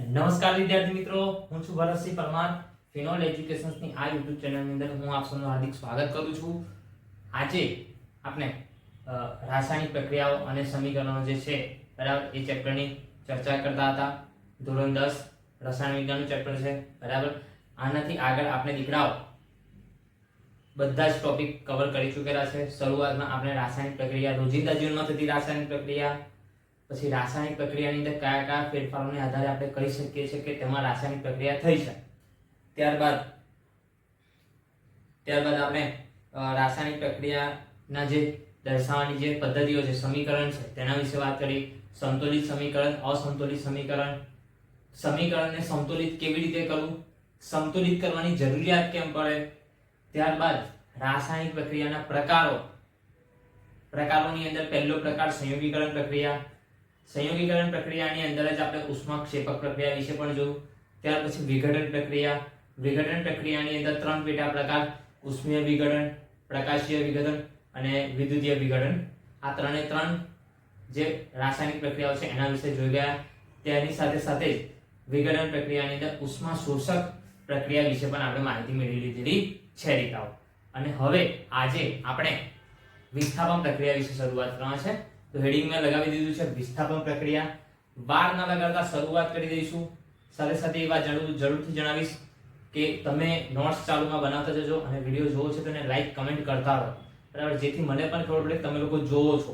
નમસ્કાર વિદ્યાર્થી મિત્રો, હું છું ભરતસિંહ પરમાર. ફિનોલ એજ્યુકેશન્સની આ યુટ્યુબ ચેનલની અંદર હું આપ સૌનું હાર્દિક સ્વાગત કરું છું. આજે આપણે રાસાયણિક પ્રક્રિયાઓ અને સમીકરણો જે છે બરાબર એ ચેપ્ટરની ચર્ચા કરતા હતા. ધોરણ 10 રસાયણ વિજ્ઞાનનું ચેપ્ટર છે બરાબર. આનાથી આગળ આપણે દીકરાઓ બધા જ ટોપિક કવર કરી ચૂકેલા છે. શરૂઆતમાં આપણે રાસાયણિક પ્રક્રિયા, રોજિંદા જીવનમાં થતી રાસાયણિક પ્રક્રિયા, પછી રાસાયણિક પ્રક્રિયાની અંદર કયા કયા ફેરફારોને આધારે આપણે કહી શકીએ છીએ કે તેમાં રાસાયણિક પ્રક્રિયા થઈ છે. ત્યારબાદ આપણે રાસાયણિક પ્રક્રિયાના જે દર્શાવવાની જે પદ્ધતિઓ છે, સમીકરણ છે, તેના વિશે વાત કરી. સંતુલિત સમીકરણ, અસંતુલિત સમીકરણ, સમીકરણને સંતુલિત કેવી રીતે કરવું, સંતુલિત કરવાની જરૂરિયાત કેમ પડે. ત્યારબાદ રાસાયણિક પ્રક્રિયાના પ્રકારોની અંદર પહેલો પ્રકાર સંયોગીકરણ પ્રક્રિયા. સંયોગીકરણ પ્રક્રિયાની અંદર જ આપણે ઉષ્માક્ષેપક પ્રક્રિયા વિશે પણ જોયું. ત્યાર પછી વિઘટન પ્રક્રિયા. વિઘટન પ્રક્રિયાની અંદર ત્રણ પેટા પ્રકાર: ઉષ્મીય વિઘટન, પ્રકાશીય વિઘટન અને વિદ્યુતીય વિઘટન. આ ત્રણે ત્રણ જે રાસાયણિક પ્રક્રિયાઓ છે એના વિશે જોઈ ગયા. તેની સાથે સાથે જ વિઘટન પ્રક્રિયાની અંદર ઉષ્મા શોષક પ્રક્રિયા વિશે પણ આપણે માહિતી મેળવી લીધેલી છે દીકરાઓ. અને હવે આજે આપણે વિસ્થાપન પ્રક્રિયા વિશે શરૂઆત કરવાની છે. તો હેડિંગ મેં લગાવી દીધું છે વિસ્થાપન પ્રક્રિયા. વાર ન લગાડતા શરૂઆત કરી દઈશું. સાથે સાથે એ વાત જરૂરથી જણાવીશ કે તમે નોટ્સ ચાલુમાં બનાવતા જજો અને વિડીયો જોવો છો તો એને લાઈક કમેન્ટ કરતા રહો બરાબર, જેથી મને પણ ખબર પડે તમે લોકો જોવો છો,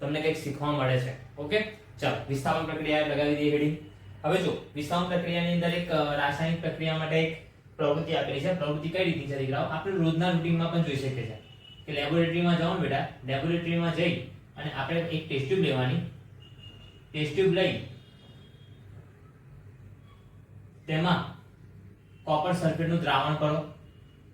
તમને કંઈક શીખવા મળે છે. ઓકે, ચાલો વિસ્થાપન પ્રક્રિયા લગાવી દઈએ હેડિંગ. હવે જો વિસ્થાપન પ્રક્રિયાની અંદર એક રાસાયણિક પ્રક્રિયા માટે એક પ્રવૃત્તિ આપેલી છે. પ્રવૃત્તિ કઈ રીતની છે દીકરાઓ, આપણે રોજના રૂટીનમાં પણ જોઈ શકીએ છીએ કે લેબોરેટરીમાં જાઓ બેટા, લેબોરેટરીમાં જઈ અને આપણે એક ટેસ્ટ ટ્યુબ લેવાની. ટેસ્ટ ટ્યુબ લઈ તેમાં કોપર સલ્ફેટનું દ્રાવણ કરો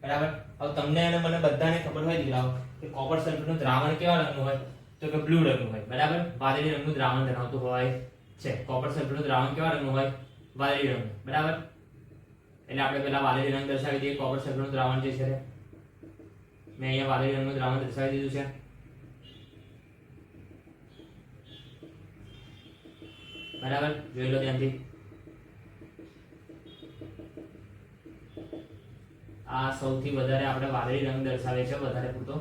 બરાબર. હવે તમને અને મને બધાને ખબર હોય દીકરાઓ કે કોપર સલ્ફેટનું દ્રાવણ કેવા રંગનું હોય, તો કે બ્લુ રંગનું હોય બરાબર. વાદળી રંગનું દ્રાવણ ધરાવતું હોય છે. કોપર સલ્ફેટનું દ્રાવણ કેવા રંગનું હોય? વાદળી રંગનું બરાબર. એટલે આપણે પહેલા વાદળી રંગ દર્શાવી દઈએ. કોપર સલ્ફેટનું દ્રાવણ જે છે મેં અહીંયા વાદળી રંગનું દ્રાવણ દર્શાવી દીધું છે બરાબર. જોઈ લો ધ્યાનથી. આ સૌથી વધારે આપણે વાદળી રંગ દર્શાવે છે વધારે પૂરતો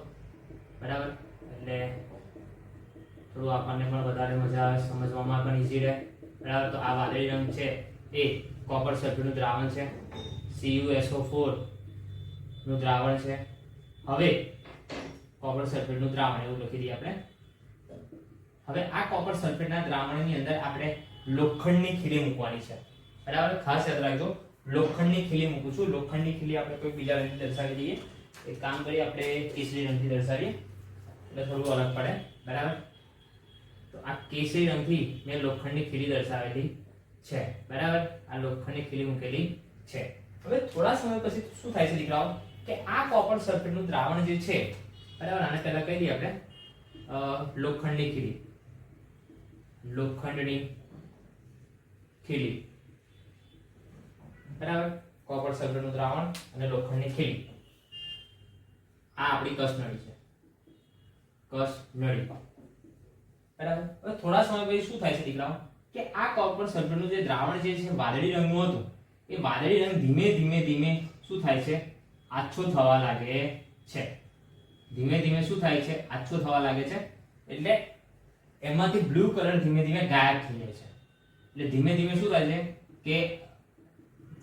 બરાબર. એટલે થોડું આપણને પણ વધારે મજા આવે, સમજવામાં પણ ઈઝી રહે બરાબર. તો આ વાદળી રંગ છે એ કોપર સલ્ફેટનું દ્રાવણ છે, CuSO4 નું દ્રાવણ છે. હવે કોપર સલ્ફેટનું દ્રાવણ એવું લખી દઈએ આપણે. હવે આ કોપર સલ્ફેટના દ્રાવણની અંદર આપણે લોખંડની ખીલી મૂકવાની છે બરાબર. ખાસ યાદ રાખજો, લોખંડની ખીલી મૂકું છું. લોખંડની ખીલી આપણે કોઈ બીજા રંગથી દર્શાવી દઈએ. એક કામ કરીએ, આપણે કેસરી રંગથી દર્શાવીએ એટલે થોડું અલગ પડે બરાબર. તો આ કેસરી રંગથી મેં લોખંડની ખીલી દર્શાવેલી છે બરાબર. આ લોખંડની ખીલી મૂકેલી છે. હવે થોડા સમય પછી શું થાય છે દીકરાઓ કે આ કોપર સલ્ફેટનું દ્રાવણ જે છે બરાબર, આને પહેલા કહી દઈએ આપણે લોખંડની ખીલી. લોખંડની ખીલી બરાબર. કોપર સલ્ફેટનું દ્રાવણ અને લોખંડની ખીલી. આ આપણી કસનળી છે, કસનળી બરાબર. હવે થોડા સમય પછી શું થાય છે દીકરાઓ કે આ કોપર સલ્ફેટનું જે દ્રાવણ જે છે વાદળી રંગનું હતું, એ વાદળી રંગ ધીમે ધીમે શું થાય છે? આછો થવા લાગે છે. ધીમે ધીમે શું થાય છે? આછો થવા લાગે છે. એટલે એમાંથી બ્લુ કલર ધીમે ધીમે ગાયબ થઈ જાય છે. એટલે ધીમે ધીમે શું થાય છે કે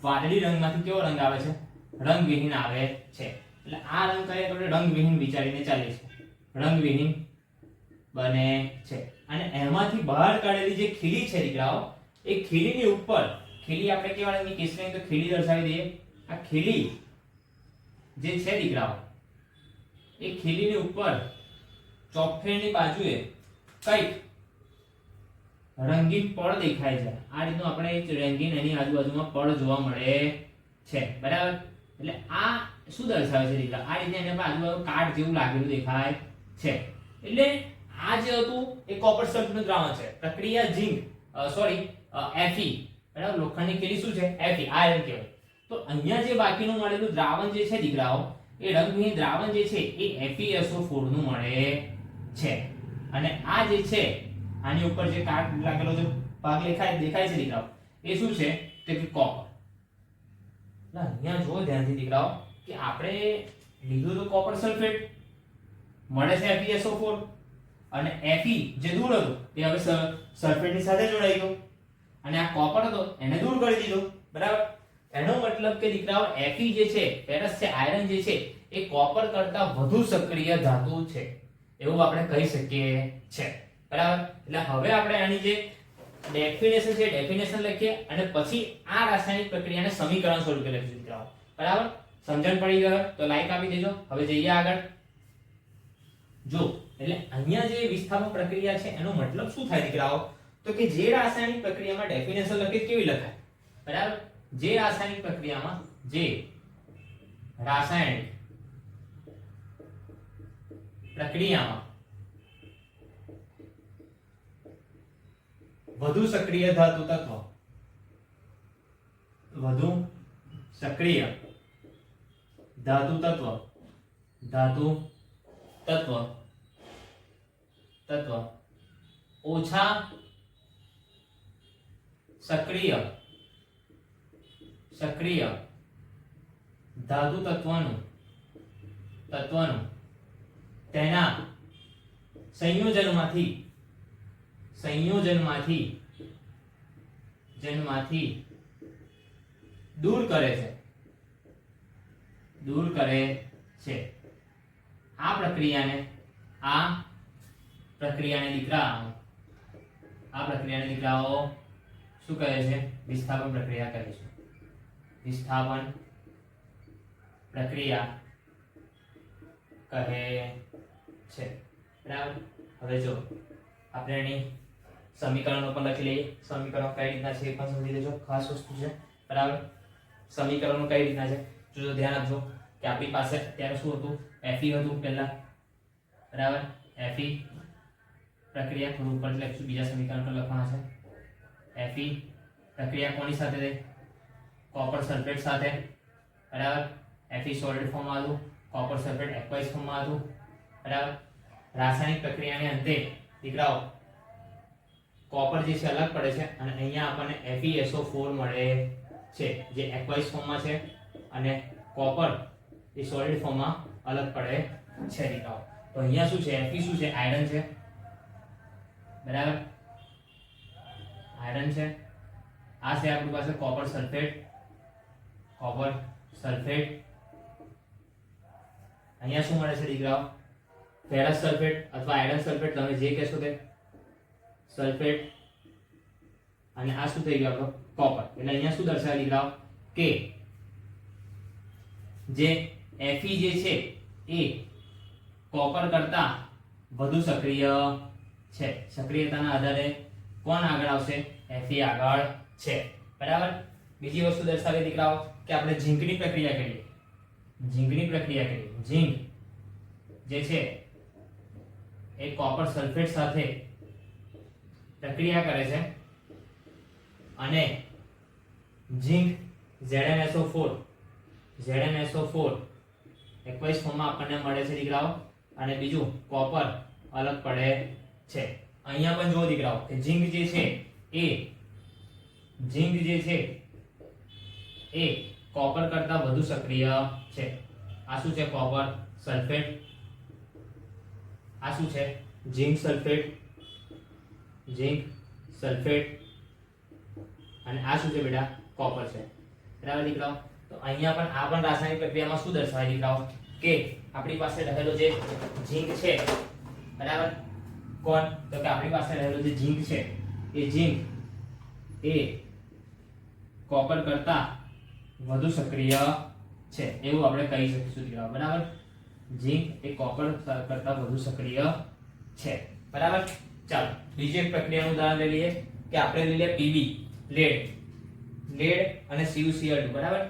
વાદળી રંગમાંથી કેવો રંગ આવે છે? રંગવિહીન આવે છે. એટલે આ રંગ કઈ આપણે રંગવિહીન વિચારીને ચાલીએ છીએ, રંગવિહીન બને છે. અને એમાંથી બહાર કાઢેલી જે ખીલી છે દીકરાઓ, એ ખીલીની ઉપર, ખીલી આપણે કેવા રંગની? કેસરી તો ખીલી દર્શાવી દઈએ. આ ખીલી જે છે દીકરાઓ, એ ખીલીની ઉપર ચોફેરની બાજુએ કઈક રંગીન પડ દેખાય છે. આ રીતનું આપણે એક રંગીન એની આજુબાજુમાં પડ જોવા મળે છે બરાબર. એટલે આ શું દર્શાવે છે દીકરા? આ રીતે એને આજુબાજુ કાટ જેવું લાગેલું દેખાય છે. એટલે આ જે હતું એ કોપર સલ્ફેટનું દ્રાવણ છે. પ્રક્રિયા ઝિંક Fe બરાબર. લોખંડની ખીલી શું છે? Fe, આયર્ન કહેવાય. તો અહીંયા જે બાકીનું મળેલું દ્રાવણ જે છે દીકરાઓ, એ રંગવિહીન દ્રાવણ જે છે એ FeSO4 નું મળે છે. અને આ જે છે આની ઉપર જે કાટ લાગેલો જે ભાગ દેખાય છે દીકરાઓ, એ એ શું છે તો કે કોપર. અહીંયા જો ધ્યાનથી દીકરાઓ કે આપણે લીધું તો કોપર સલ્ફેટ, મળે છે FeSO4 અને Fe જે દૂર હતો તે હવે સલ્ફેટની સાથે જોડાઈ ગયો અને આ કોપર હતો એને દૂર કરી દીધો. બરાબર. એનો મતલબ કે દીકરાઓ Fe જે છે ફેરસ છે આયરન જે છે એ કોપર કરતા વધુ સક્રિય ધાતુ છે એવું આપણે કહી શકીએ છે. બરાબર. એટલે હવે આપણે આની જે ડેફિનેશન છે ડેફિનેશન લખીએ અને પછી આ રાસાયણિક પ્રક્રિયાને સમીકરણ સ્વરૂપે લખીશું દીકરાઓ. બરાબર. સમજણ પડી ગઈ તો લાઈક આપી દેજો. હવે જઈએ આગળ. જો એટલે અહીંયા જે વિસ્થાપન પ્રક્રિયા છે એનો મતલબ શું થાય દીકરાઓ તો કે જે રાસાયણિક પ્રક્રિયામાં ડેફિનેશન લખી કેવી લખાય. બરાબર. જે રાસાયણિક પ્રક્રિયામાં વધુ સક્રિય ધાતુ તત્વ ઓછા સક્રિય ધાતુ તત્વનું તેના સંયોજનમાંથી દૂર કરે છે. આ પ્રક્રિયાને દીકરાઓ શું કહે છે? વિસ્થાપન પ્રક્રિયા કહે છે. વિસ્થાપન પ્રક્રિયા કહે છે. બરાબર. હવે જો આપણે એની સમીકરણો પણ લખી લઈએ. સમીકરણો કઈ રીતના છે એ પણ સમજી લેજો. ખાસ વસ્તુ છે. બરાબર. સમીકરણો કઈ રીતના છે જો ધ્યાન આપજો કે આપણી પાસે અત્યારે શું હતું? Fe હતું પહેલા. બરાબર. Fe પ્રક્રિયા થોડું ઉપર લખશું, બીજા સમીકરણ પર લખવાના છે. Fe પ્રક્રિયા કોની સાથે છે? કોપર સલ્ફેટ સાથે. બરાબર. Fe સોલિડ ફોર્મમાં હતું, કોપર સલ્ફેટ એક્વાઇસ ફોર્મમાં હતું. બરાબર. રાસાયણિક પ્રક્રિયાને અંતે દીકરાઓ કોપર જે છે અલગ પડે છે અને અહીંયા આપણને FeSO4 મળે છે જે એક્વાઇસ ફોર્મમાં છે અને કોપર એ સોલિડ ફોર્મમાં અલગ પડે છે દીકરાઓ. તો અહીંયા શું છે? Fe શું છે? આયરન છે. બરાબર. આયરન છે. આ છે આપણી પાસે કોપર સલ્ફેટ. અહીંયા શું મળે છે દીકરાઓ? ફેરસ સલ્ફેટ અથવા આયરન સલ્ફેટ, તમે જે કહેશો તે સલ્ફેટ. અને આ શું થઈ ગયું આપણો? કોપર. એટલે અહીંયા શું દર્શાવે દીકરાઓ કે જે Fe જે છે એ કોપર કરતા વધુ સક્રિય છે. સક્રિયતાના આધારે કોણ આગળ આવશે? Fe આગળ છે. બરાબર. બીજી વસ્તુ દર્શાવે દીકરાઓ કે આપણે ઝીંકની પ્રક્રિયા કરીએ. ઝીંક જે છે એ કોપર સલ્ફેટ સાથે પ્રક્રિયા કરે છે અને ઝીંક ZnSO4 એક્વાઇસ ફોર્મમાં આપણને મળે છે દીકરાઓ અને બીજું કોપર અલગ પડે છે. અહીંયા પણ જો દીકરાઓ કે ઝીંક જે છે એ કોપર કરતા વધુ સક્રિય છે. આ શું છે? Copper sulphate. આ શું છે? ઝીંક સલ્ફેટ અને આ શું છે બેટા? કોપર છે. બરાબર દીકરાઓ. તો અહીંયા પણ આ પણ રાસાયણિક પ્રક્રિયામાં શું દર્શાવે દીકરાઓ કે આપણી પાસે રહેલો જે ઝીંક છે. બરાબર. કોણ? તો કે આપણી પાસે રહેલો જે ઝીંક છે એ કોપર કરતા વધુ સક્રિય છે એવું આપણે કહી શકીશું દીકરાઓ. બરાબર. ઝીંક એ કોપર કરતા વધુ સક્રિય છે. બરાબર. ચાલો બીજી એક પ્રક્રિયાનું ઉદાહરણ લઈ લઈએ કે આપણે લઈ લઈએ Pb લેડ અને CuCl2. બરાબર.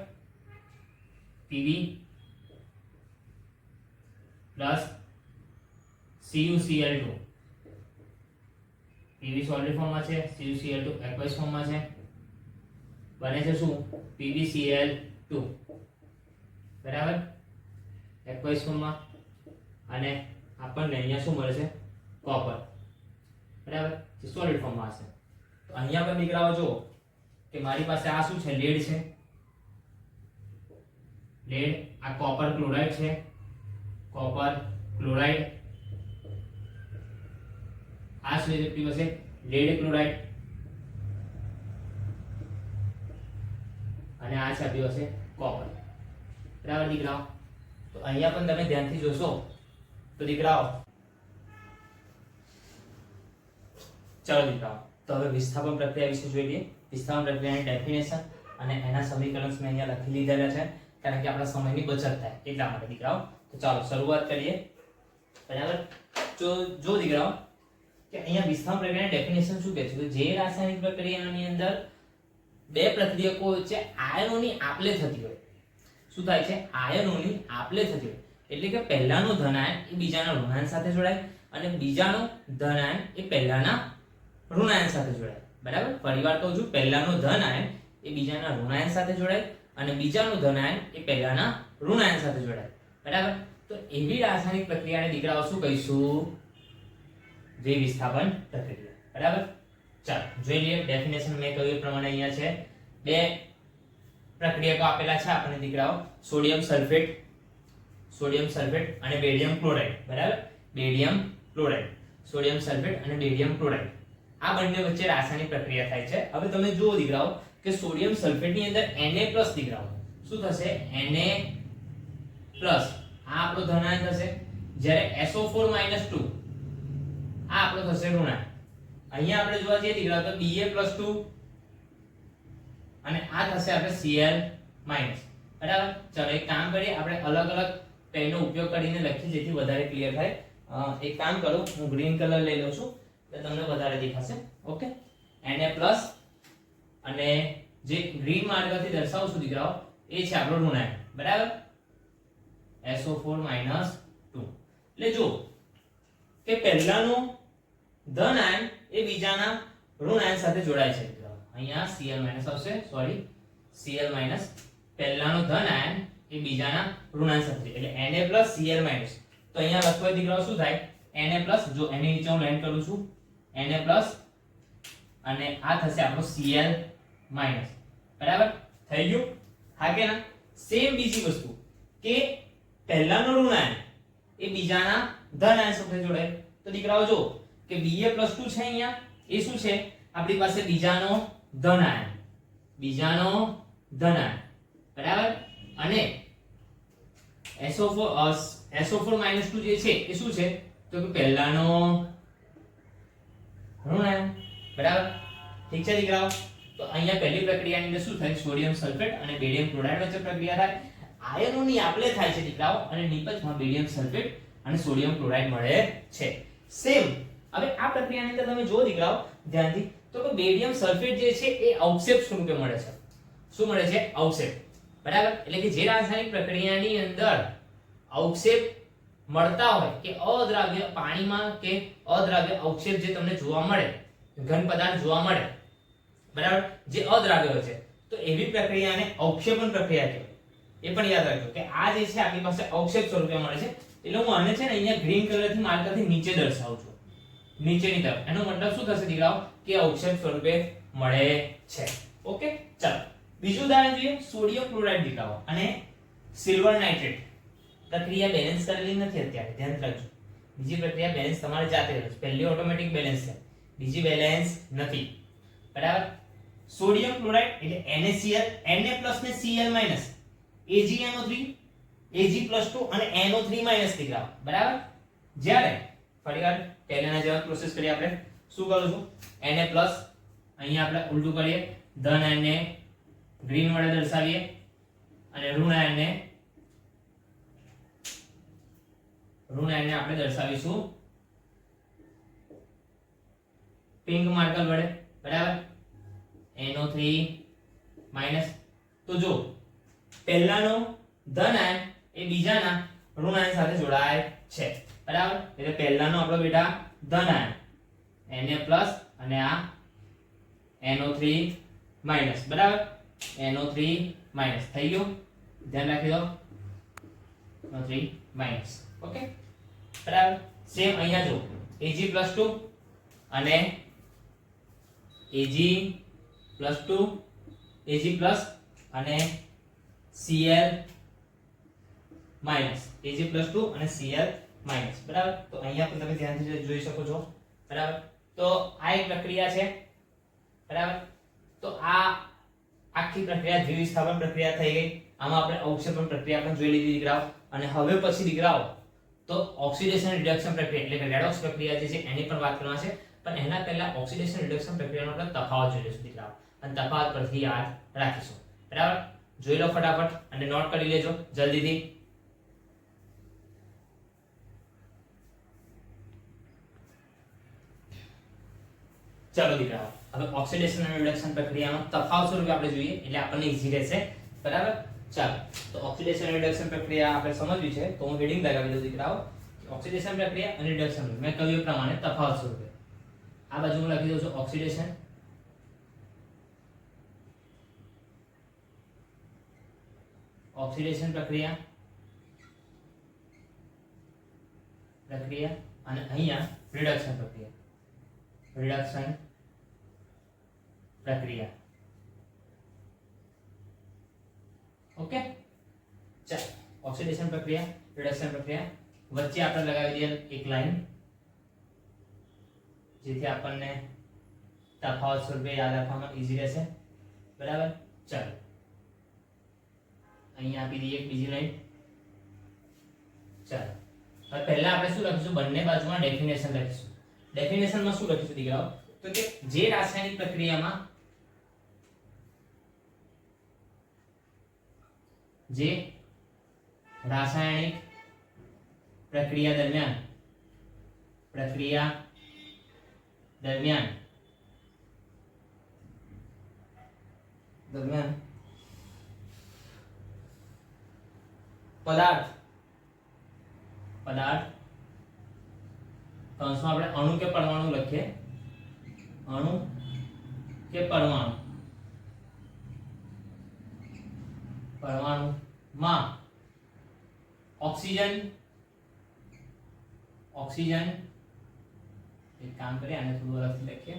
Pb plus CuCl2. Pb solid ફોર્મમાં છે, CuCl2 એક્વાઇસ ફોર્મમાં છે. બને છે શું? PbCl2. બરાબર. એક્વાઇસ ફોર્મમાં અને આપણને અહીંયા શું મળે છે? કોપર. બરાબર. જે સોલિડ ફોર્મમાં હશે. તો અહીંયા પણ દીકરાઓ જો કે મારી પાસે આ શું છે, લેડ છે, લેડ, આ કોપર ક્લોરાઇડ છે, કોપર ક્લોરાઇડ, આ શું છે આપણી પાસે, લેડ ક્લોરાઇડ, અને આ છે આપણી પાસે કોપર. બરાબર દીકરાઓ? તો અહીંયા પણ તમે ધ્યાનથી જોશો તો દીકરાઓ, ચાલો દીકરાઓ, તો હવે વિસ્થાપન પ્રક્રિયા વિશે જોઈ લઈએ. વિસ્થાપન પ્રક્રિયાની ડેફિનેશન અને એના સમીકરણ મેં અહીંયા લખી લીધેલા છે, કારણ કે આપણા સમયની બચત થાય એટલા માટે દીકરાઓ. તો ચાલો શરૂઆત કરીએ. બરાબર? જો દીકરાઓ કે અહીંયા વિસ્થાપન પ્રક્રિયાની ડેફિનેશન શું કહે છે, કે જે રાસાયણિક પ્રક્રિયાની અંદર બે પ્રક્રિયકો વચ્ચે આયનોની આપલે થતી હોય. શું થાય છે? આયનોની આપલે થતી હોય. એટલે કે પહેલાનો ધન આયન એ બીજાના ઋણાયન સાથે જોડાય અને બીજાનો ધન આયન એ પહેલાના ઋણાયન સાથે જોડાય. બરાબર? ફરીવાર કહું છું, પહેલાનો ધન આયન એ બીજાના ઋણાયન સાથે જોડાય અને બીજાનો ધન આયન એ પહેલાના ઋણાયન સાથે જોડાય. બરાબર? તો એવી રાસાયણિક પ્રક્રિયાને દીકરાઓ શું કહીશું? દ્વિવિસ્થાપન પ્રક્રિયા. બરાબર? ચાલો જોઈ લઈએ. ડેફિનેશન મેં કહ્યું એ પ્રમાણે અહીંયા છે. બે પ્રક્રિયકો આપેલા છે આપણને દીકરાઓ, સોડિયમ સલ્ફેટ અને બેરિયમ ક્લોરાઇડ. બરાબર? બેરિયમ ક્લોરાઇડ, સોડિયમ સલ્ફેટ અને બેરિયમ ક્લોરાઇડ, આ બંને વચ્ચે રાસાયણિક પ્રક્રિયા થાય છે. હવે તમે જુઓ દીકરાઓ કે સોડિયમ સલ્ફેટ ની અંદર Na+ દીકરાઓ શું થશે? Na+, આ આપણો ધનાયન થશે, જ્યારે SO4 - 2 આ આપણો થશે ઋણાયન. અહીંયા આપણે જોવા જઈએ દીકરાઓ તો Ba+2 અને આ થશે આપણે Cl-. બરાબર? ચલો એક કામ કરીએ, આપણે અલગ અલગ પેનનો ઉપયોગ કરીને લખીએ જેથી વધારે ક્લિયર થાય. એક કામ કરું, હું ગ્રીન કલર લઈ લઉં છું એટલે તમને વધારે દેખાશે. ઓકે, Na+ અને જે ગ્રીન માર્કરથી દર્શાવું છું દીકરાઓ એ છે આપણો ઋણાયન. બરાબર? SO4 - 2. એટલે જો કે પહેલાનો ધન આયન એ બીજાના ઋણાયન સાથે જોડાય છે દીકરાઓ. અહીંયા Cl- આવશે, સોરી, Cl-, પહેલાનો ધન આયન એ બીજાના ઋણાયન સાથે, એટલે Na+ Cl-. તો અહીંયા લખવા દીકરાઓ શું થાય? Na+, જો એની નીચે હું લાઈન કરું છું, Na+ અને આ થશે આપણો Cl-. બરાબર? થઈ ગયું? હા કે ના? સેમ બીજી વસ્તુ કે પહેલાનો ઋણાયન એ બીજાના ધન આયન સાથે જોડાય. તો દીકરાઓ જો કે Ba+2 છે અહીંયા, એ શું છે? આપણી પાસે બીજાનો ધન આયન, બરાબર? અને SO4 - 2 જે છે એ શું છે? તો કે પહેલાનો ઋણાયન. બરાબર? ઠીક છે દીકરાઓ? તો અહીંયા પહેલી પ્રક્રિયાની અંદર શું થાય? સોડિયમ સલ્ફેટ અને બેરિયમ ક્લોરાઇડ વચ્ચે પ્રક્રિયા થાય, આયનોની આપલે થાય છે દીકરાઓ, અને નિપજમાં બેરિયમ સલ્ફેટ અને સોડિયમ ક્લોરાઇડ મળે છે. સેમ હવે આ પ્રક્રિયાની અંદર તમે જો દીકરાઓ ધ્યાનથી, તો કે બેરિયમ સલ્ફેટ જે છે એ અવક્ષેપ સ્વરૂપે મળે છે. શું મળે છે? અવક્ષેપ. બરાબર? એટલે કે જે રાસાયણિક પ્રક્રિયાની અંદર અવક્ષેપ મળતા હોય કે અદ્રાવ્ય પાણીમાં કે અદ્રાવ્ય અવક્ષેપ જે તમને જોવા મળે, ઘન પદાર્થ જોવા મળે, બરાબર, જે અદ્રાવ્ય હોય છે, તો એવી પ્રક્રિયાને અવક્ષેપણ પ્રક્રિયા કહેવાય. એ પણ યાદ રાખજો કે આ જે છે આપણી પાસે અવક્ષેપ સ્વરૂપે મળે છે. એટલે હું આને છે ને અહીંયા ગ્રીન કલરથી માર્કરથી નીચે દર્શાવું છું, નીચેની તરફ. એનો મતલબ શું થશે દીકરાઓ? કે અવક્ષેપ સ્વરૂપે મળે છે. ઓકે, ચાલો બીજું ઉદાહરણ જોઈએ. સોડિયમ ક્લોરાઇડ દીકરાઓ અને સિલ્વર નાઇટ્રેટ પ્રક્રિયા બેલેન્સ કરેલી નથી અત્યારે, ધ્યાન રાખજો. બીજી પ્રક્રિયા બેલેન્સ તમારે જાતે કરજો. પહેલી ઓટોમેટિક બેલેન્સ છે, બીજી બેલેન્સ નથી. બરાબર? સોડિયમ ક્લોરાઇડ એટલે NaCl, Na+ ને Cl-, AgNO3, Ag+2 અને NO3- દીકરાઓ. બરાબર? જ્યારે ફરીવાર પહેલાના જેવા પ્રોસેસ કરીએ, આપણે શું કરું છું? Na+ અહીંયા આપણે ઉલટું કરીએ, ધન આયનને ગ્રીન વડે દર્શાવીએ અને ઋણ આયનને આપણે દર્શાવીશું પિંક માર્કર વડે. બરાબર? NO3-. તો જો પહેલાનો ધન આયન એ બીજાના ઋણ આયન સાથે જોડાય છે. બરાબર? એટલે પહેલાનો આપણો બેટા ધન આયન Na+ અને આ NO3-. બરાબર? NO3- થઈ ગયું, ધ્યાન રાખી દો. NO3-. ઓકે, બરાબર? સેમ અહીંયા જો Ag+2 અને Ag+2 Ag+ અને Cl- Ag+2 અને Cl-, બરાબર. તો અહીંયા પણ તમે ધ્યાનથી જોઈ શકો છો, બરાબર. તો આ એક પ્રક્રિયા છે, બરાબર. તો આ આખી પ્રક્રિયા દ્વિવિસ્થાપન પ્રક્રિયા થઈ ગઈ. આમાં આપણે અવક્ષેપણ પ્રક્રિયા પણ જોઈ લીધી દીકરાઓ. અને હવે પછી દીકરાઓ તો ઓક્સિડેશન રિડક્શન પ્રક્રિયા એટલે કે રેડોક્સ પ્રક્રિયા જે છે એની પર વાત કરવાની છે. પણ એના પહેલા ઓક્સિડેશન રિડક્શન પ્રક્રિયાનો આપણે તફાવત જોઈ લઈશું દીકરાઓ, અને તફાવત પરથી યાદ રાખીશું, બરાબર. જોઈ લો ફટાફટ અને નોટ કરી લેજો જલ્દીથી. ચાલો દીકરાઓ, હવે ઓક્સિડેશન અને રિડક્શન પ્રક્રિયાનો તફાવત સ્વરૂપે આપણે જોઈએ એટલે આપણને ઈઝી રહેશે, બરાબર. ચાલો, તો ઓક્સિડેશન અને રિડક્શન પ્રક્રિયા આપણે સમજવી છે તો હું હેડિંગ લગાવી દઉં દીકરાઓ. ઓક્સિડેશન પ્રક્રિયા અને રિડક્શન મેં કહ્યું એ પ્રમાણે તફાવત સ્વરૂપે આ બાજુ હું લખી દઉં છું ઓક્સિડેશન પ્રક્રિયા અને અહીંયા રિડક્શન પ્રક્રિયા. ઓકે, ચાલો ઓક્સિડેશન પ્રક્રિયા, રિડક્શન પ્રક્રિયા વચ્ચે આપણે લગાવી દઈએ એક લાઈન, જેથી આપણને તફાવત સ્વરૂપે યાદ રાખવામાં ઈઝી રહેશે, બરાબર. ચાલો અહીંયા આપી દઈએ એક બીજી લાઈન. ચાલો, હવે પહેલા આપણે શું લખીશું, બંને બાજુમાં ડેફિનેશન લખીશું. ડેફિનેશનમાં શું લખીશું દીકરાઓ, તો કે જે રાસાયણિક પ્રક્રિયામાં પ્રક્રિયા દરમિયાન પદાર્થ કૌંસમાં આપણે અણુ કે પરમાણુ લખીએ, અણુ કે પરમાણુમાં ઓક્સિજન એક કામ કરીએ, આને થોડું અલગથી લખીએ.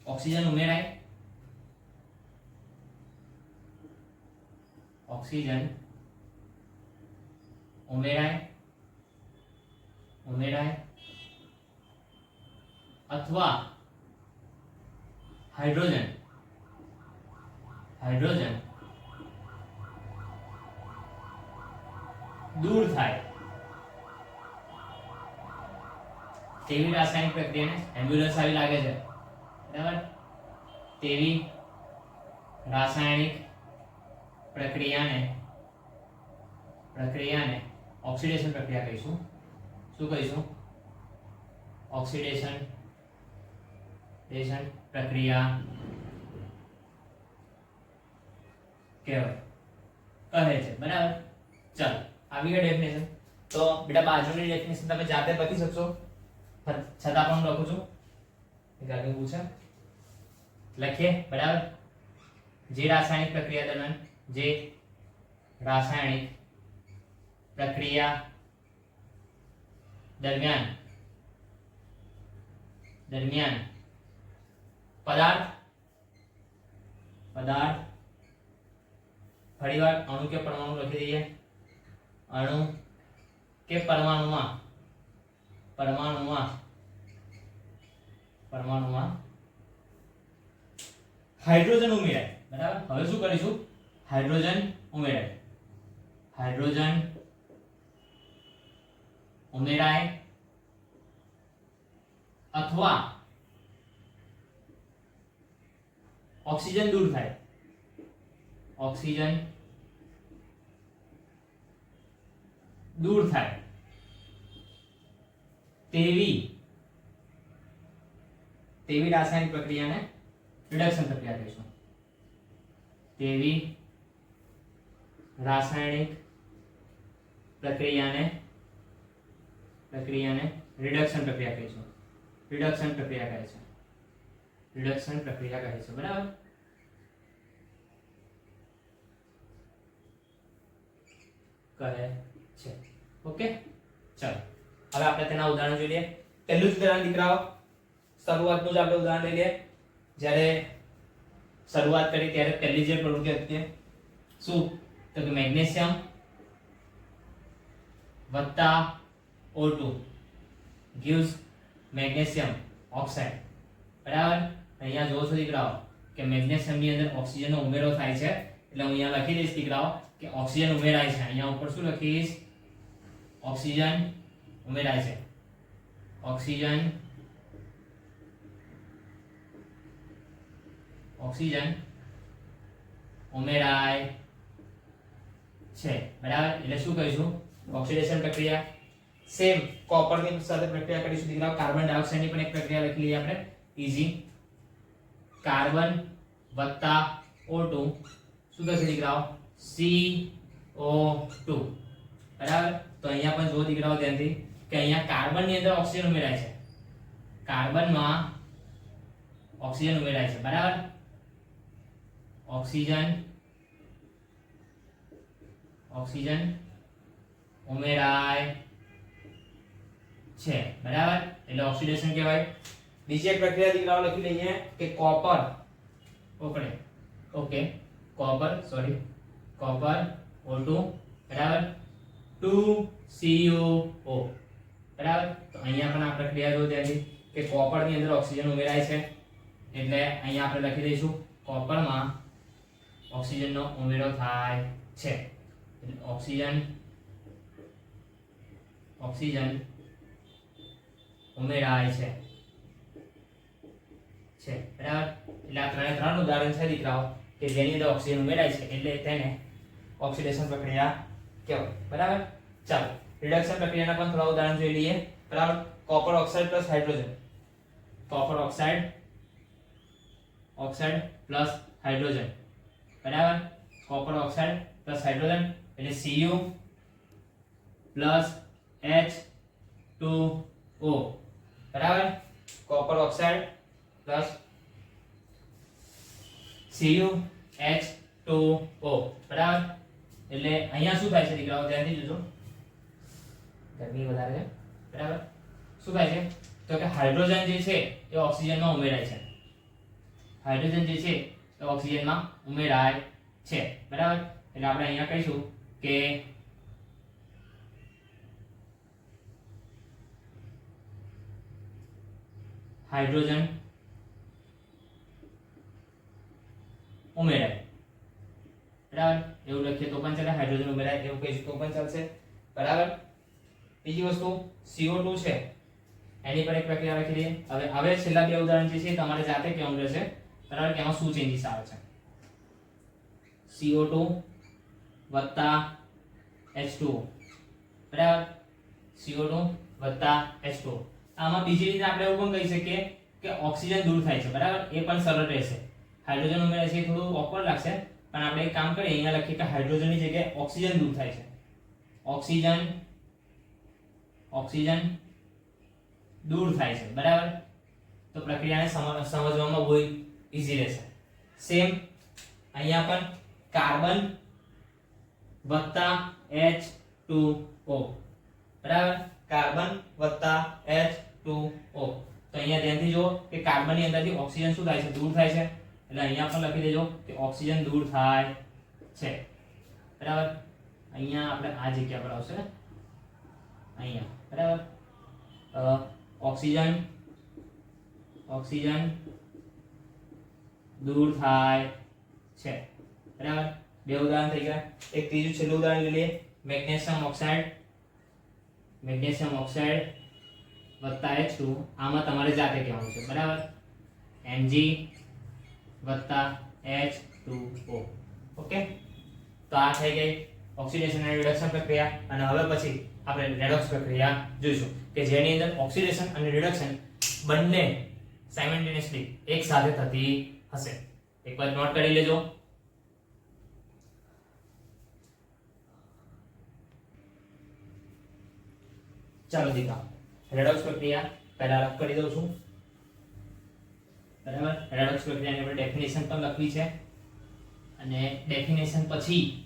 ઓક્સિજન ઉમેરાય, અથવા હાઇડ્રોજન દૂર થાય તેવી રાસાયણિક પ્રક્રિયાને એમ્બ્યુલન્સ આવી લાગે છે, બરાબર. તેવી રાસાયણિક પ્રક્રિયાને ઓક્સિડેશન પ્રક્રિયા કહીશું. શું કહીશું? ઓક્સિડેશન પ્રક્રિયા કહે છે, બરાબર. ચાલો આવી ગઈ ડેફિનેશન. તો બેટા બાજુની ડેફિનેશન તમે જાતે લખી શકશો, છતાં પણ હું લખું છું, એક આગળ પૂછે લખીએ, બરાબર. જે રાસાયણિક પ્રક્રિયા દરમિયાન પદાર્થ ફરીવાર અણુ કે પરમાણુ લખી દઈએ, અણુ કે પરમાણુમાં હાઇડ્રોજન ઉમેરાય, બરાબર. હવે શું કરીશું? હાઇડ્રોજન ઉમેરાય અથવા ઓક્સિજન દૂર થાય, તેવી રાસાયણિક પ્રક્રિયાને રિડક્શન પ્રક્રિયા કહીશું. તેવી રાસાયણિક પ્રક્રિયાને રિડક્શન પ્રક્રિયા કહીશું. રિડક્શન પ્રક્રિયા કહે છે, બરાબર. કહે છે. ઓકે, ચાલો હવે આપણે તેના ઉદાહરણ જોઈ લઈએ. પહેલું જ ઉદાહરણ દીકરાઓ, શરૂઆતનું જ આપણે ઉદાહરણ લઈ લઈએ. જ્યારે શરૂઆત કરી ત્યારે પહેલી જે પ્રવૃત્તિ હતી શું તો કે મેગ્નેશિયમ વત્તા O2 gives મેગ્નેશિયમ ઓક્સાઇડ બરાબર અહીંયા જોવો છો દીકરાઓ કે મેગ્નેશિયમ ની અંદર ઓક્સિજનનો ઉમેરો થાય છે એટલે હું અહીંયા લખી દઈશ દીકરાઓ કે ઓક્સિજન ઉમેરાય છે અહીંયા ઉપર શું લખીશ ઓક્સિજન ઉમેરાય છે ઓક્સિજન ઉમેરાય છે બરાબર એટલે શું કહીશું ઓક્સિડેશન પ્રક્રિયા સેમ કોપર ની સાથે પ્રક્રિયા કરીશું દીકરાઓ કાર્બન ડાયોક્સાઇડ ની પણ એક પ્રક્રિયા લખી લઈએ આપણે ઈઝી કાર્બન વત્તા O2 શું થશે દીકરાઓ CO2 બરાબર તો અહીંયા પણ જો દીકરાઓ ધ્યાનથી કે અહીંયા કાર્બન ની અંદર ઓક્સિજન ઉમેરાય છે કાર્બન માં ઓક્સિજન ઉમેરાય છે બરાબર ઓક્સિજન ઉમેરાય છે બરાબર એટલે ઓક્સિડેશન કહેવાય બીજી એક પ્રક્રિયા દીકરાઓ લખી લઈએ કે કોપર કોપર O2 બરાબર 2CO બરાબર તો અહીંયા પણ આ પ્રક્રિયા જો ત્યાંથી કે કોપર ની અંદર ઓક્સિજન ઉમેરાય છે એટલે અહીંયા આપણે લખી દઈશું કોપર માં ઓક્સિજનનો ઉમેરો થાય છે એટલે ઓક્સિજન ઉમેરાય છે બરાબર એટલે આ ત્રણ ઉદાહરણ છે દીકરાઓ કે જેની અંદર ઓક્સિજન ઉમેરાય છે એટલે તેને ઓક્સિડેશન પ્રક્રિયા કહેવાય બરાબર ચાલો રિડક્શન પ્રક્રિયાના પણ થોડા ઉદાહરણ જોઈ લઈએ બરાબર copper oxide plus hydrogen copper oxide plus hydrogen બરાબર કોપર ઓક્સાઇડ પ્લસ હાઇડ્રોજન એટલે Cu પ્લસ H2O બરાબર કોપર ઓક્સાઇડ પ્લસ CuH2O બરાબર એટલે અહીંયા શું થાય છે દીકરાઓ ધ્યાનથી જોજો ગરમી વધારે છે બરાબર શું થાય છે તો કે હાઇડ્રોજન જે છે એ ઓક્સિજનમાં ઉમેરાય છે બરાબર એટલે આપણે અહીંયા કહીશું કે હાઇડ્રોજન ઉમેરાય બરાબર એવું લખીએ તો પણ ચાલે હાઇડ્રોજન ઉમેરાય એવું કહીશું તો પણ ચાલશે બરાબર બીજી વસ્તુ CO2 છે એની પર એક પ્રક્રિયા લખી દઈએ હવે છેલ્લા બે ઉદાહરણ જે છે તમારે જાતે કહેવાનું રહેશે બરાબર કે એમાં શું ચેન્જીસ આવે છે CO2 વત્તા H2O બરાબર CO2 વત્તા H2O આમાં બીજી રીતે આપણે એવું પણ કહી શકીએ કે ઓક્સિજન દૂર થાય છે બરાબર એ પણ સરળ રહેશે હાઇડ્રોજન ઉમેરાય છે થોડું ઓકવર્ડ લાગશે પણ આપણે એક કામ કરીએ અહીંયા લખીએ કે હાઇડ્રોજન ની જગ્યાએ ઓક્સિજન દૂર થાય છે ઓક્સિજન દૂર થાય છે બરાબર તો પ્રક્રિયાને સમજવામાં બહુ ઈઝી રહેશે સેમ અહીંયા પણ કાર્બન વત્તા H2O બરાબર કાર્બન વત્તા H2O તો અહીંયા ધ્યાનથી જુઓ કે કાર્બન ની અંદરથી ઓક્સિજન શું થાય છે દૂર થાય છે એટલે અહીંયા પણ લખી દેજો કે ઓક્સિજન દૂર થાય છે બરાબર અહીંયા આપણે આ જગ્યા પર આવશે અહીંયા બરાબર ઓક્સિજન દૂર થાય છે બરાબર બે ઉદાહરણ થઈ ગયા એક ત્રીજું છેલ્લું ઉદાહરણ લઈ લઈએ મેગ્નેશિયમ ઓક્સાઇડ વત્તા H2 આમાં તમારે જાતે કહેવાનું છે બરાબર Mg વત્તા H2O ઓકે તો આ થઈ ગઈ ઓક્સિડેશન અને રિડક્શન પ્રક્રિયા અને હવે પછી આપણે રેડોક્સ પ્રક્રિયા જોઈશું કે જેની અંદર ઓક્સિડેશન અને રિડક્શન બંને સાયમલ્ટેનિયસલી એક સાથે થતી હશે એકવાર નોટ કરી લેજો ચાલો દીકરા રેડોક્સ પ્રક્રિયા પહેલા લખ કરી દઉં છું બરાબર રેડોક્સ પ્રક્રિયાની આપણે ડેફિનેશન પણ લખવી છે અને ડેફિનેશન પછી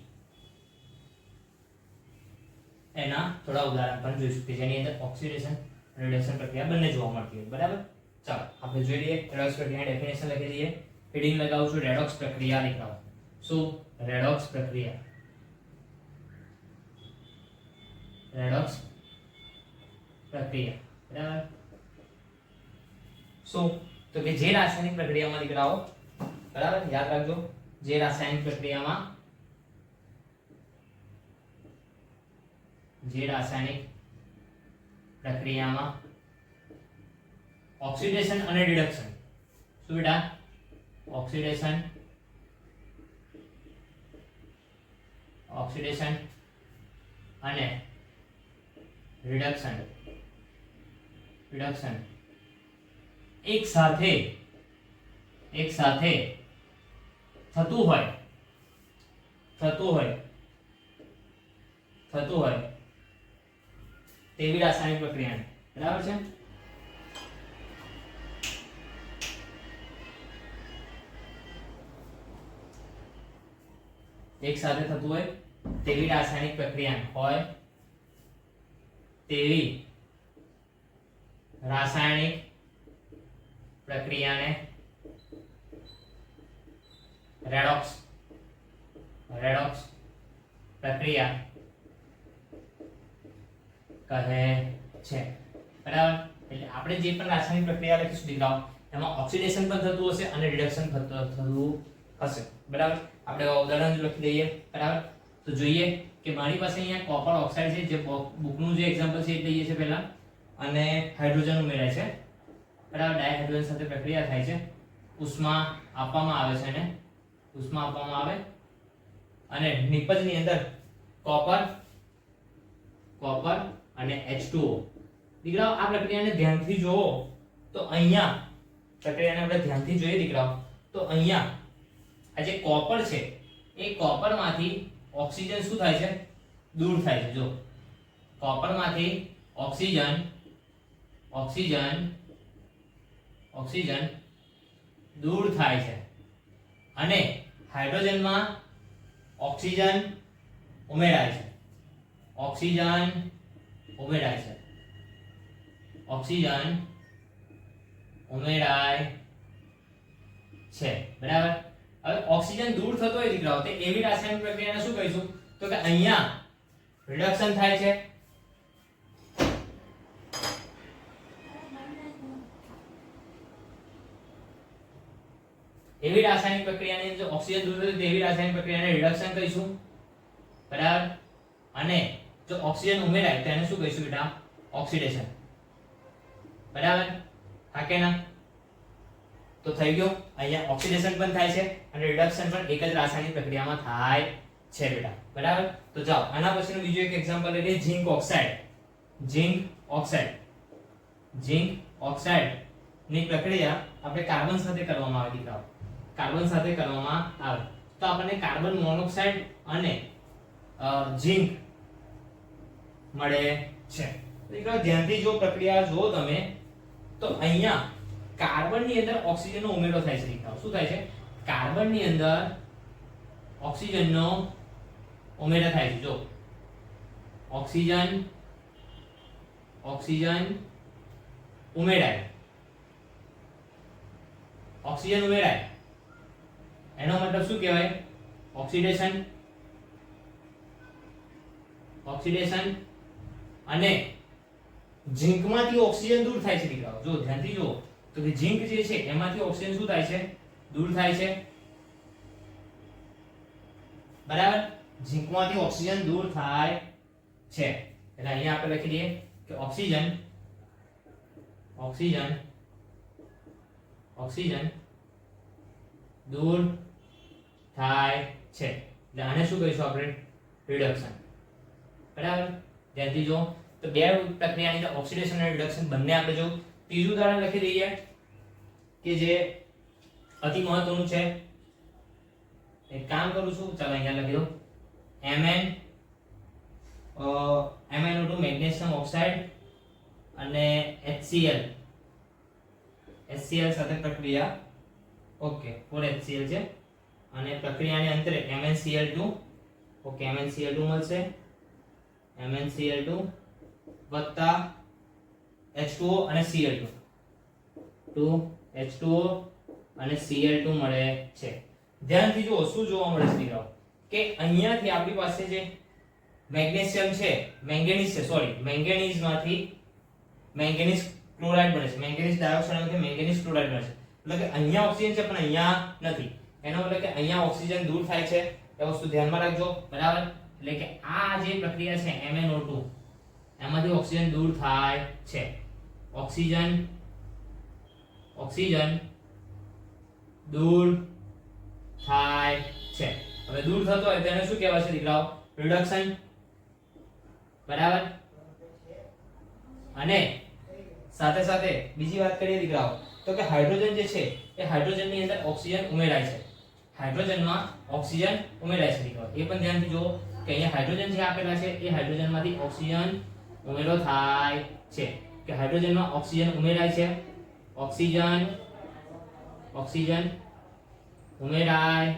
એના થોડા ઉદાહરણ પણ જોઈશું કે જેની અંદર ઓક્સિડેશન અને રિડક્શન પ્રક્રિયા બંને જોવા મળતી હોય બરાબર ચાલો આપણે જોઈ લઈએ રેડોક્સ પ્રક્રિયાની ડેફિનેશન લખી દઈએ હેડિંગ લગાવું છું રેડોક્સ પ્રક્રિયા લખાવો. શું? રેડોક્સ પ્રક્રિયા. રેડોક્સ પ્રક્રિયા. બરાબર. શું? તો કે જે રાસાયણિક પ્રક્રિયામાં દીકરાઓ, બરાબર યાદ રાખજો, જે રાસાયણિક પ્રક્રિયામાં ઓક્સિડેશન અને રિડક્શન. શું બેટા? ઓક્સિડેશન અને રિડક્શન એક સાથે થતું હોય તેવી રાસાયણિક પ્રક્રિયાને, બરાબર છે. એક સાથે થતું હોય તેવી રાસાયણિક પ્રક્રિયા હોય તેવી રાસાયણિક પ્રક્રિયાને રેડોક્સ પ્રક્રિયા કહે છે. બરાબર. એટલે આપણે જે પણ રાસાયણિક પ્રક્રિયા લખીશું દીકરાઓ, એમાં ઓક્સિડેશન પણ થતું હશે અને રિડક્શન થતું હશે. બરાબર. આપણે ઉદાહરણ લખી દઈએ. બરાબર. તો જોઈએ કે મારી પાસે અહીંયા કોપર ઓક્સાઇડ છે, જે બુકનું જે એક્ઝામ્પલ છે એ લઈએ છે પહેલા, અને હાઇડ્રોજન ઉમેરાય છે. બરાબર. ડાયહાઇડ્રોજન સાથે પ્રક્રિયા થાય છે, ઉષ્મા આપવામાં આવે છે, અને ઉષ્મા આપવામાં આવે અને નિપજની અંદર કોપર અને H2O. દીકરાઓ આ પ્રક્રિયાને ધ્યાનથી જોવો તો અહીંયા પ્રક્રિયાને આપણે ધ્યાનથી જોઈએ દીકરાઓ, તો અહીંયા આ જે કોપર છે એ કોપરમાંથી ઓક્સિજન શું થાય છે? દૂર થાય છે. જો કોપરમાંથી ઓક્સિજન દૂર થાય છે અને હાઇડ્રોજનમાં ઓક્સિજન ઉમેરાય છે. બરાબર. હવે ઓક્સિજન દૂર થતો હોય દીકરાઓ, તો એવી રાસાયણિક પ્રક્રિયાને શું કહીશું? તો કે અહીંયા રિડક્શન થાય છે. એવી રાસાયણિક પ્રક્રિયાને જો ઓક્સિજન દૂર થતો તેવી રાસાયણિક પ્રક્રિયાને રિડક્શન કહીશું. બરાબર. અને જો ઓક્સિજન ઉમેરાય તો એને શું કહીશું બેટા? ઓક્સિડેશન. બરાબર. હા કે ના? તો થઈ ગયો. અહીંયા ઓક્સિડેશન પણ થાય છે અને રિડક્શન પણ એક જ રાસાયણિક પ્રક્રિયામાં થાય છે બેટા. બરાબર. તો જાઓ આના પછીનું બીજું એક એક્ઝામ્પલ લઈએ. ઝિંક ઓક્સાઇડ ની પ્રક્રિયા આપણે કાર્બન સાથે કરવામાં આવે દીકરાઓ. તો આપણને કાર્બન મોનોક્સાઇડ અને ઝિંક મળે છે. દીકરાઓ ધ્યાનથી જો પ્રક્રિયા જો તમે, તો અહીંયા કાર્બન ની અંદર ઓક્સિજનનો ઉમેરો થાય છે દીકરાઓ. શું થાય છે? કાર્બન ની અંદર ઓક્સિજનનો ઉમેરો થાય છે. જો ઓક્સિજન ઉમેરાય એનો મતલબ શું કહેવાય? ઓક્સિડેશન અને ઝિંકમાંથી ઓક્સિજન દૂર થાય છે દીકરાઓ. જો ધ્યાનથી જુઓ તો કે ઝિંક જે છે એમાંથી ઓક્સિજન શું થાય છે? દૂર થાય છે. બરાબર. ઝિંકમાંથી ઓક્સિજન દૂર થાય છે. એટલે અહીંયા આપણે લખી દઈએ કે ઓક્સિજન દૂર થાય છે. એટલે આને શું કહીશું આપણે? રિડક્શન. બરાબર. ધ્યાનથી જો તો બે પ્રક્રિયાની અંદર ઓક્સિડેશન અને રિડક્શન બંને આપણે જો. ત્રીજું ઉદાહરણ લખી દઈએ કે જે અતિ મહત્વનું છે. એક કામ કરું છું, ચાલો અહીંયા લખી દો. MnO2 મેગ્નેશિયમ ઓક્સાઇડ અને HCl સાથે પ્રક્રિયા. ઓકે 4HCl છે અને પ્રક્રિયાની અંતરે MnCl2. ઓકે MnCl2 મળશે. MnCl2 વત્તા H2O અને Cl2. 2H2O અને Cl2 મળે છે. ધ્યાનથી જુઓ શું જોવા મળે છે દીકરાઓ કે અહીંયાથી આપણી પાસે જે મેગ્નેશિયમ છે, મેંગેનીઝ છે, સોરી, મેંગેનીઝ માંથી મેંગેનીઝ ક્લોરાઇડ બને છે, મેંગેનીઝ ડાયોક્સાઇડમાંથી મેંગેનીઝ ક્લોરાઇડ બને છે. એટલે કે અહીંયા ઓક્સિજન છે પણ અહીંયા નથી. એનો મતલબ કે અહીંયા ઓક્સિજન દૂર થાય છે, એ વસ્તુ ધ્યાનમાં રાખજો, બરાબર. એટલે કે આ જે પ્રક્રિયા છે MnO2, એમાંથી ઓક્સિજન દૂર થાય છે. ઓક્સિજન દૂર થાય છે. હવે દૂર થતો હોય તેને શું કહેવાય છે દીકરાઓ? રિડક્શન, બરાબર. અને સાથે સાથે બીજી વાત કરીએ દીકરાઓ તો કે હાઇડ્રોજન જે છે એ હાઇડ્રોજનની અંદર ઓક્સિજન ઉમેરાય છે. હાઇડ્રોજનમાં ઓક્સિજન ઉમેરાય છે દીકરાઓ. એ પણ ધ્યાનથી જુઓ કે અહીંયા હાઇડ્રોજન જે આપેલા છે એ હાઇડ્રોજનમાંથી ઓક્સિજન ઉમેરો થાય છે. કે હાઇડ્રોજનમાં ઓક્સિજન ઉમેરાય છે, ઓક્સિજન ઉમેરાય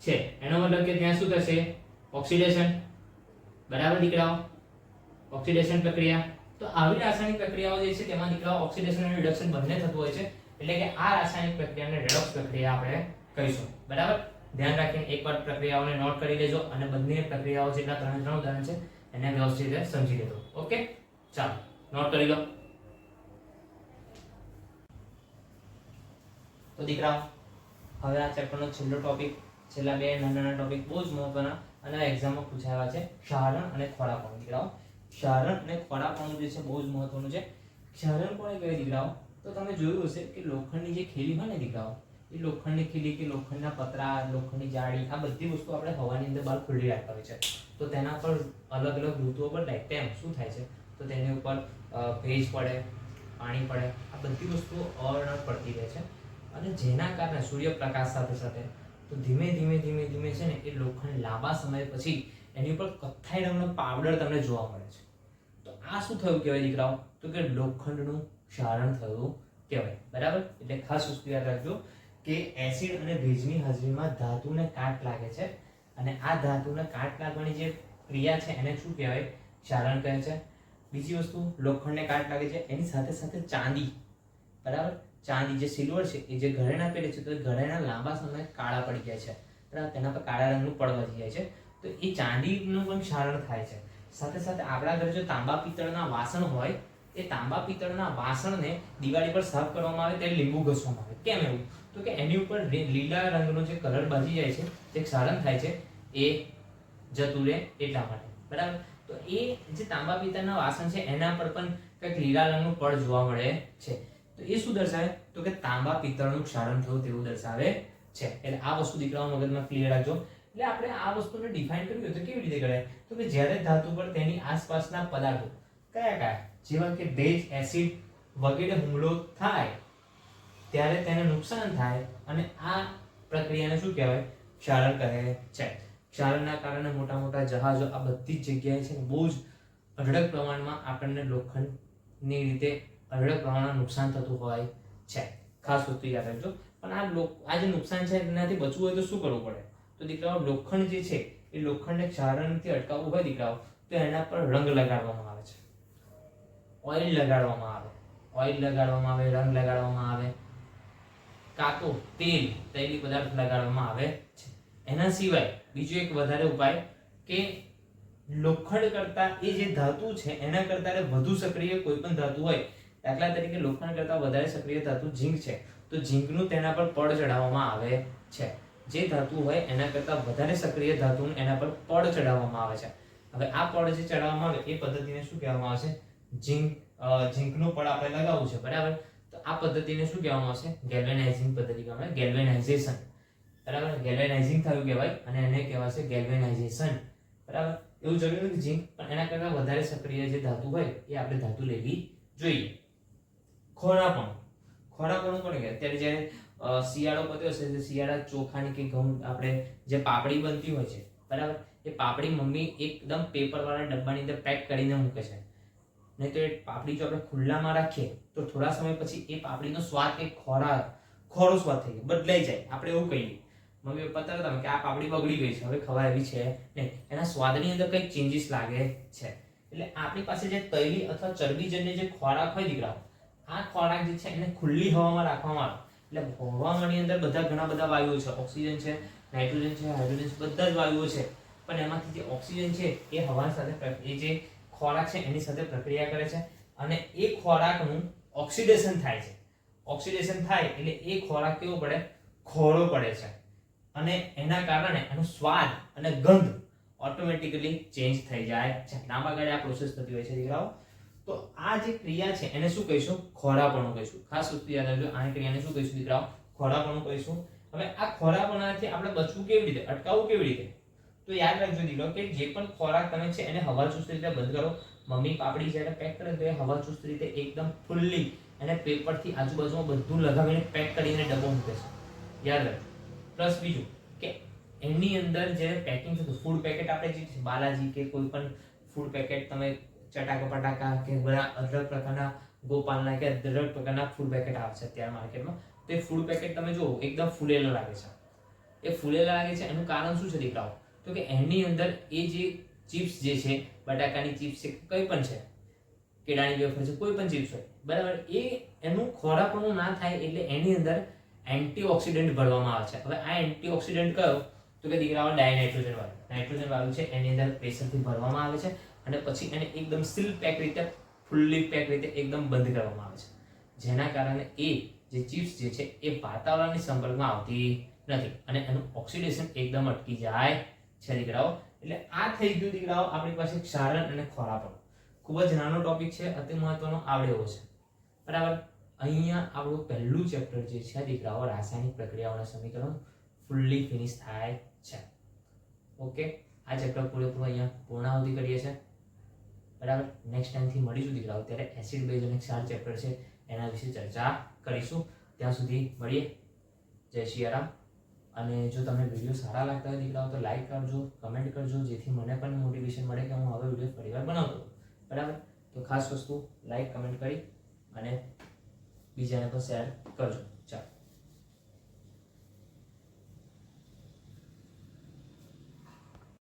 છે. એનો મતલબ કે ત્યાં શું થશે? ઓક્સિડેશન, બરાબર દીકરાઓ, ઓક્સિડેશન પ્રક્રિયા. તો આવી રાસાયણિક પ્રક્રિયાઓ જે છે તેમાં દીકરાઓ ઓક્સિડેશન અને રિડક્શન બંને થતું હોય છે. એટલે કે આ રાસાયણિક પ્રક્રિયાને રેડોક્સ પ્રક્રિયા આપણે કહીશું, બરાબર. ધ્યાન રાખીને એકવાર પ્રક્રિયાઓને નોટ કરી લેજો અને બંને પ્રક્રિયાઓ જેટલા ત્રણ ઉદાહરણ છે એને વ્યવસ્થિત રીતે સમજી લેજો. ઓકે, ચાલો નોટ કરી લો. તો દીકરાઓ હવે આ ચેપ્ટરનો છેલ્લો ટોપિક, છેલ્લા બે નાના ટોપિક બહુ જ મહત્વના અને એક્ઝામમાં પૂછાયા છે, ક્ષારણ અને ખોરાપણું. દીકરાઓ ક્ષારણ અને ખોરાપણું જે છે બહુ જ મહત્વનું છે. ક્ષારણ કોને કહેવાય દીકરાઓ? તો તમે જોયું હશે કે લોખંડની જે ખીલી હોય ને દીકરાઓ, એ લોખંડની ખીલી કે લોખંડના પતરા, લોખંડની જાળી, આ બધી વસ્તુ આપણે હવાની અંદર બહાર ખુલ્લી રાખતા હોય છે. તો તેના પર અલગ અલગ ઋતુઓ બદલાય તેમ શું થાય છે તો તેની ઉપર ભેજ પડે, પાણી પડે, આ બધી વસ્તુઓ અવર્ણ પડતી રહે છે. અને જેના કારણે સૂર્યપ્રકાશ સાથે સાથે તો ધીમે ધીમે છે ને એ લોખંડ લાંબા સમય પછી એની ઉપર કથ્થાઈ રંગનો પાવડર તમને જોવા મળે છે. તો આ શું થયું કહેવાય દીકરાઓ? તો કે લોખંડનું ક્ષારણ થયું કહેવાય, બરાબર. એટલે ખાસ વસ્તુ યાદ રાખજો કે એસિડ અને ભેજની હાજરીમાં ધાતુને કાટ લાગે છે અને આ ધાતુને કાટ લાગવાની જે ક્રિયા છે એને શું કહેવાય? ક્ષારણ કહે છે. બીજી વસ્તુ, લોખંડને કાટ લાગે છે એની સાથે સાથે ચાંદી, બરાબર. ચાંદી જે સિલ્વર છે એ જે ઘરેણા પહેરે છે તો ઘરેણા લાંબા સમય કાળા પડી જાય છે, બરાબર. તેના પર કાળા રંગનું પડ વધી જાય છે. તો એ ચાંદીનું પણ ક્ષારણ થાય છે. સાથે સાથે આપણા ઘરે જો તાંબા પિત્તળના વાસણ હોય, એ તાંબા પિત્તળના વાસણને દિવાળી પર સાફ કરવામાં આવે ત્યારે લીંબુ ઘસવામાં આવે. કેમ એવું? તો કે એની ઉપર લીલા રંગનો જે કલર બાજી જાય છે, જે ક્ષારણ થાય છે એ જતું રહે એટલા માટે, બરાબર. તો એ જે તાંબા પિત્તળના વાસણ છે એના પર પણ કંઈક લીલા રંગનું પડ જોવા મળે છે. તો એ શું દર્શાવે? તો કે તાંબા પિત્તળનું ક્ષારણ થયું તેવું દર્શાવે છે. એટલે આ વસ્તુ દીકરાઓ મગજમાં ક્લિયર રાખજો. એટલે આપણે આ વસ્તુને ડિફાઇન કરવી હોય તો કેવી રીતે કરાય? તો કે જ્યારે ધાતુ પર તેની આસપાસના પદાર્થો કયા જેવા કે ભેજ, એસિડ વગેરે હુમલો થાય ત્યારે તેને નુકસાન થાય અને આ પ્રક્રિયાને શું કહેવાય? ક્ષારણ કહે છે. ક્ષારણના કારણે મોટા મોટા જહાજો આ બધી જ જગ્યાએ છે બહુ જ અઢળક પ્રમાણમાં આપણને લોખંડની રીતે અઢળક પ્રમાણમાં નુકસાન થતું હોય છે. ખાસ વસ્તુ યાદ રાખજો. પણ આ જે નુકસાન છે એનાથી બચવું હોય તો શું કરવું પડે? તો દીકરાઓ લોખંડ જે છે એ લોખંડને ક્ષારણથી અટકાવવું હોય દીકરાઓ તો એના પર રંગ લગાડવામાં આવે છે, ઓઇલ લગાડવામાં આવે, રંગ લગાડવામાં આવે, કાં તો તેલ, તૈલી પદાર્થ લગાડવામાં આવે છે. એના સિવાય બીજો એક વધારે ઉપાય કે લોખંડ કરતા એ જે ધાતુ છે એના કરતા વધુ સક્રિય કોઈ પણ ધાતુ હોય, દાખલા તરીકે લોખંડ કરતા વધારે સક્રિય ધાતુ ઝીંક છે તો ઝીંકનું તેના પર પડ ચડાવવામાં આવે છે. જે ધાતુ હોય એના કરતા વધારે સક્રિય ધાતુનું એના પર પડ ચડાવવામાં આવે છે. હવે આ પડ જે ચડાવવામાં આવે એ પદ્ધતિને શું કહેવામાં આવશે? ઝીંકનું પડ આપણે લગાવવું છે, બરાબર. તો આ પદ્ધતિને શું કહેવામાં આવશે? ગેલ્વેનાઇઝિંગ પદ્ધતિ કહેવાય, ગેલ્વેનાઇઝેશન, બરાબર. ગેલ્વેનાઇઝિંગ થયું કહેવાય અને એને કહેવાશે ગેલ્વેનાઇઝેશન, બરાબર. એવું જરૂરી નથી ઝીંક, પણ એના કરતા વધારે સક્રિય જે ધાતુ હોય એ આપણે ધાતુ લેવી જોઈએ. ખોરાપણું કોને કહેવાય? અત્યારે જ્યારે શિયાળો પત્યો હશે તો શિયાળા ચોખાની કે ઘઉં આપણે જે પાપડી બનતી હોય છે, બરાબર. એ પાપડી મમ્મી એકદમ પેપરવાળા ડબ્બાની અંદર પેક કરીને મૂકે છે. નહીં તો એ પાપડી જો આપણે ખુલ્લામાં રાખીએ તો થોડા સમય પછી એ પાપડીનો સ્વાદ એક ખોરો સ્વાદ થઈ જાય, બદલાઈ જાય. આપણે એવું કહીએ મમ્મી પપ્પા તરત કે આ પાપડી બગડી ગઈ છે, હવે ખવાય એવી છે નહીં. એના સ્વાદની અંદર કંઈક ચેન્જીસ લાગે છે. એટલે આપણી પાસે જે તૈલી અથવા ચરબીજન્ય જે ખોરાક હોય દીકરાઓ, આ ખોરાક જે છે એને ખુલ્લી હવામાં રાખવામાં આવે એટલે હવામાનની અંદર ઘણા બધા વાયુઓ છે, ઓક્સિજન છે, નાઇટ્રોજન છે, હાઇડ્રોજન છે, બધા જ વાયુઓ છે. પણ એમાંથી જે ઓક્સિજન છે એ હવા સાથે એ જે ખોરાક છે એની સાથે પ્રક્રિયા કરે છે અને એ ખોરાકનું ઓક્સિડેશન થાય છે. ઓક્સિડેશન થાય એટલે એ ખોરાક કેવો પડે, ખોરો પડે છે અને એના કારણે એનો સ્વાદ અને ગંધ ઓટોમેટિકલી ચેન્જ થઈ જાય છે. લાંબા ગાળે આ પ્રોસેસ થતી હોય છે દીકરાઓ. તો આ જે ક્રિયા છે એને શું કહીશું, ખોરાપણું કહીશું. ખાસ વસ્તુ યાદ રાખજો, આ ક્રિયાને શું કહીશું દીકરાઓ, ખોરાપણું કહીશું. હવે આ ખોરાપણાથી આપણે બચવું કેવી રીતે, અટકાવવું કેવી રીતે? તો યાદ રાખજો દીકરો કે જે પણ ખોરાક તમે છે એને હવાચુસ્ત રીતે બંધ કરો. મમ્મી પાપડી જ્યારે પેક કરે તો એ હવાચુસ્ત રીતે એકદમ ફૂલ્લી એને પેપરથી આજુબાજુમાં બધું લગાવીને પેક કરીને ડબ્બો મૂકે છે, યાદ રાખજો. પ્લસ બીજું કે એની અંદર જે પેકિંગ થતું ફૂડ પેકેટ, આપણે જે બાલાજી કે કોઈ પણ ફૂડ પેકેટ તમે ચટાકા પટાકા કે બધા અલગ પ્રકારના ગોપાલના કે દરેક પ્રકારના ફૂડ પેકેટ આવે છે અત્યારે માર્કેટમાં, તો એ ફૂડ પેકેટ તમે જુઓ એકદમ ફૂલેલો લાગે છે. એ ફૂલેલા લાગે છે એનું કારણ શું છે દીકરાઓ? તો કે એની અંદર એ જે ચિપ્સ જે છે, બટાકાની ચિપ્સ છે, કંઈ પણ છે, કેળાની વેફર છે, કોઈ પણ ચિપ્સ હોય, બરાબર, એ એનું ખોરાકનું ના થાય એટલે એની અંદર એન્ટીઓક્સિડન્ટ ભરવામાં આવે છે. હવે આ એન્ટીઓક્સિડન્ટ કયો? તો કે દીકરાઓ ડાયનાઇટ્રોજન વાળું. નાઇટ્રોજન વાળું છે એની અંદર પ્રેશરથી ભરવામાં આવે છે અને પછી એને એકદમ સીલ પેક રીતે, ફૂલ્લી પેક રીતે એકદમ બંધ કરવામાં આવે છે. જેના કારણે એ જે ચિપ્સ જે છે એ વાતાવરણની સંપર્કમાં આવતી નથી અને એનું ઓક્સિડેશન એકદમ અટકી જાય છે દીકરાઓ. એટલે આ થઈ ગયું દીકરાઓ આપણી પાસે ક્ષારણ અને ખોરાપણું. ખૂબ જ નાનો ટોપિક છે, અતિ મહત્વનો આવડે એવો છે, બરાબર. અહીંયા આપણું પહેલું ચેપ્ટર જે છે દીકરાઓ રાસાયણિક પ્રક્રિયાઓના સમીકરણ ફૂલ્લી ફિનિશ થાય છે. ઓકે, આ ચેપ્ટર પૂરેપૂરું અહીંયા પૂર્ણાહુતિ કરીએ છીએ, બરાબર. નેક્સ્ટ ટાઈમથી મળીશું દીકરાઓ, ત્યારે એસિડ બેઝ અને ક્ષાર ચેપ્ટર છે એના વિશે ચર્ચા કરીશું. ત્યાં સુધી મળીએ. જય શ્રી રામ. અને જો તમને વિડીયો સારા લાગતા હોય દીકરાઓ તો લાઈક કરજો, કમેન્ટ કરજો, જેથી મને પણ મોટિવેશન મળે કે હું હવે વિડીયો ફરીવાર બનાવતો, બરાબર. તો ખાસ વસ્તુ લાઈક કમેન્ટ કરી અને બીજાને પણ શેર કરજો.